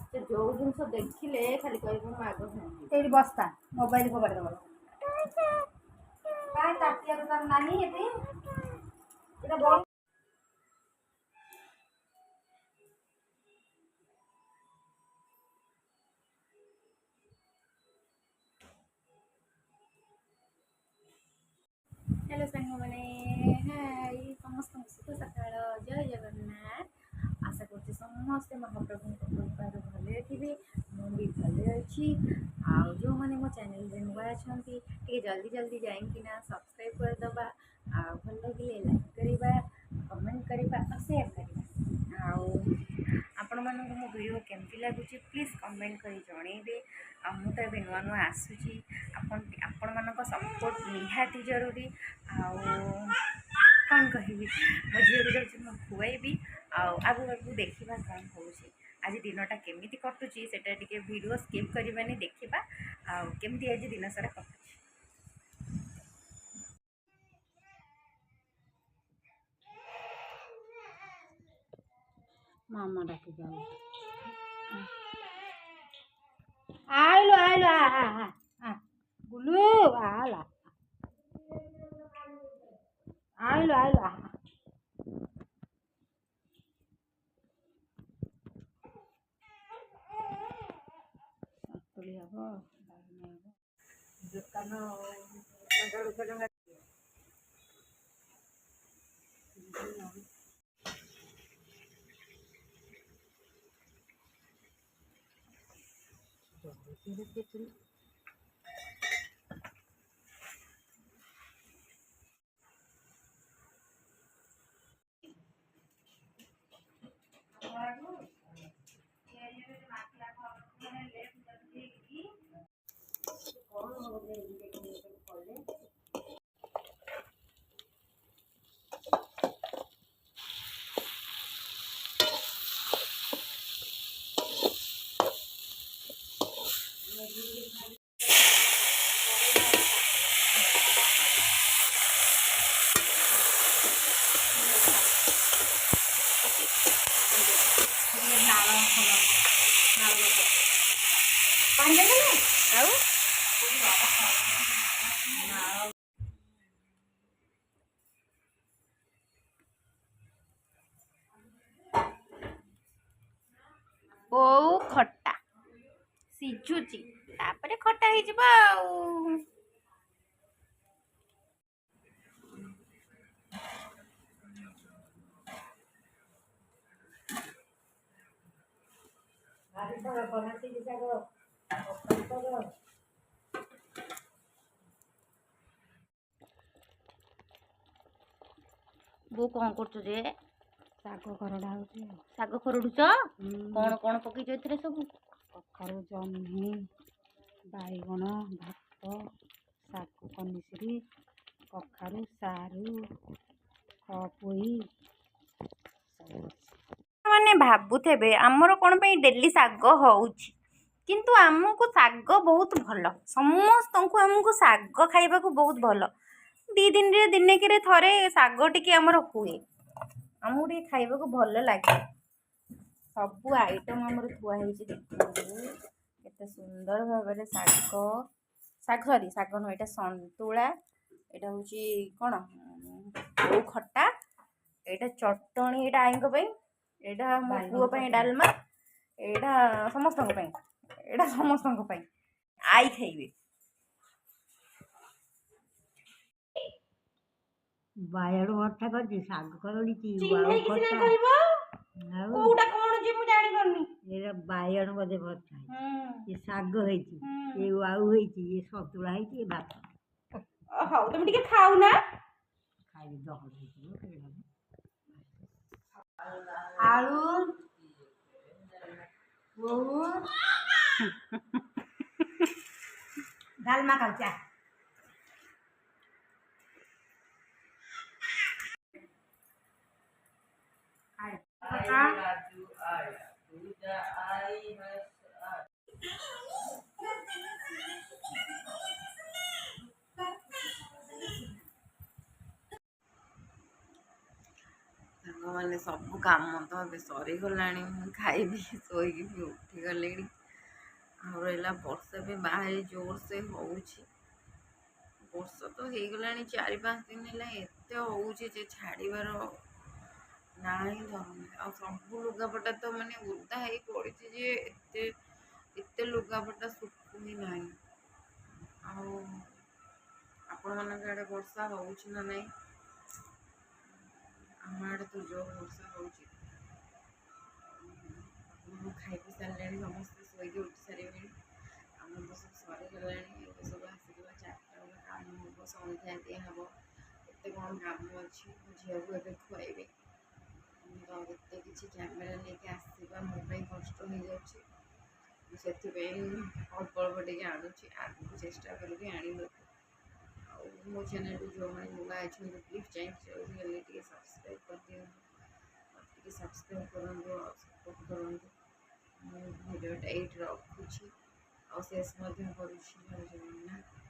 से जो जिनस देखिले खाली कहबो म आगो एठी बस्ता मोबाइल को बारे काय ताटिया तो तार नाही एती एटा बड़ हेलो सांग मैंने हाय समस्त शुभ सकाळ जय जगन्नाथ आशा करते समस्ते महाप्रभु कृपार भले थे मुझे भले अच्छी आउ जो मैंने मो चैनल नुआ अच्छा टे जल्दी जल्दी जाइकिना सब्सक्राइब करदे आ भल लगे लाइक करवा कमेंट करवा और शेयर करवा आपण मानक मो वीडियो केमती लगुच प्लीज कमेंट कर जनइबे आ मु तो ए नुआ नुआ आसूची आपण मानक सपोर्ट निहाती जरूरी कौन कहि मो झील को जाऊँ खुआईबी आगु आगु देखा कौन हो आज दिनटा केमी कटुची से वीडियो स्किप करवानी देखा केमती आज दिन सारा कटुची मामा डाके जाओ आइलो आइलो आ बुलू आला आइलो आइलो सतुली हबो दुकान नगड़ को जंगा ओ खट्टा सिझुची तापरे खट्टा हो जिबा बो कौन कर शाग खरड़ा होची शाग खरड़ुच कौन कौन पकई सब कखारु जह्नी बाइगण भात शाग कनिश्री कखारु सारू खपुई मैंने भावुथे आमर कौन डेली शाग होउची किंतु आमको शाग बहुत भल समस्त को आमको शाग खाइबा को बहुत भल दी दिन रे दिने के थरे शाग टिके आमर हुए आमको टे खाइबा को भल लगे सब आइटम आमर थुआ केते सुंदर भाव शाग शाग सॉरी शाग नुह यहाँ संतुला यहाँ हूँ कौन ओ खट्टा यहाँ चटणी यहाँ आई यहाँ मो पुओ डालमा यहाँ समस्त यहाँ समस्त आई खाइबे बायड़ भट्टा कर शाग खरड़ी कोउटा कोन जे मु जानि करनी ये बायड़ बदे भट्टा ये शाग होइची ये वाउ होइची ये सतुला होइची ये भात हाउ तुम टिके खाउ ना खाइ दह होइची आलू वो डालमा खाउचा ସାଙ୍ଗମାନେ ସବୁ କାମ ତ ଏବେ ସରିଗଲାଣି। ମୁଁ ଖାଇବି ଶୋଇକି ବି ଉଠିଗଲିଣି। ଆଉ ରହିଲା ବର୍ଷା ବି ବାହାରେ ଜୋରସେ ହେଉଛି। ବର୍ଷା ତ ହେଇଗଲାଣି 4-5 ଦିନ ହେଲା, ଏତେ ହେଉଛି ଯେ ଛାଡ଼ିବାର ନା ହିଁ ଧରୁନି। ଆଉ ସବୁ ଲୁଗାପଟା ତ ମାନେ ଓଦା ହେଇ ପଡ଼ିଛି ଯେ ଏତେ ଲୁଗାପଟା ଶୁଖୁ ହିଁ ନାହିଁ। ଆଉ ଆପଣମାନଙ୍କ ଆଡ଼େ ବର୍ଷା ହେଉଛି ନା ନାହିଁ? ଆମ ଆଡ଼େ ତ ଜୋର ବର୍ଷା ହେଉଛି। ମୁଁ ଖାଇ ପିଇ ସାରିଲେଣି, ସମସ୍ତେ ଶୋଇକି ଉଠି ସାରିବେଣି। ଆମର ତ ସବୁ ସରିଗଲାଣି। ଏବେ ସବୁ ଆସିଗଲା 4ଟା ବେଳେ କାମ ହେବ, ସନ୍ଧ୍ୟା ଦିଆହେବ, ଏତେ କ'ଣ କାମ ଅଛି। ମୋ ଝିଅକୁ ଏବେ ଖୁଆଇବି। ତ ଏତେ କିଛି କ୍ୟାମେରା ନେଇକି ଆସିବା ମୋ ପାଇଁ କଷ୍ଟ ହେଇଯାଉଛି। ମୁଁ ସେଥିପାଇଁ ଅଳ୍ପ ଅଳ୍ପ ଟିକେ ଆଣୁଛି। ଆଗକୁ ଚେଷ୍ଟା କରିବି ଆଣିବାକୁ। ଆଉ ମୋ ଚ୍ୟାନେଲକୁ ଯେଉଁମାନେ ନୂଆ ଅଛନ୍ତି ପ୍ଲିଜ୍ ଜଲ୍ଦି ଟିକେ ସବସ୍କ୍ରାଇବ୍ କରିଦିଅନ୍ତୁ। ଟିକେ ସବସ୍କ୍ରାଇବ୍ କରନ୍ତୁ ଆଉ ସପୋର୍ଟ କରନ୍ତୁ। ମୁଁ ଭିଡ଼ିଓଟା ଏଇଠି ରଖୁଛି ଆଉ ଶେଷ ମଧ୍ୟ କରୁଛି। ଜୟ ଜଗନ୍ନାଥ।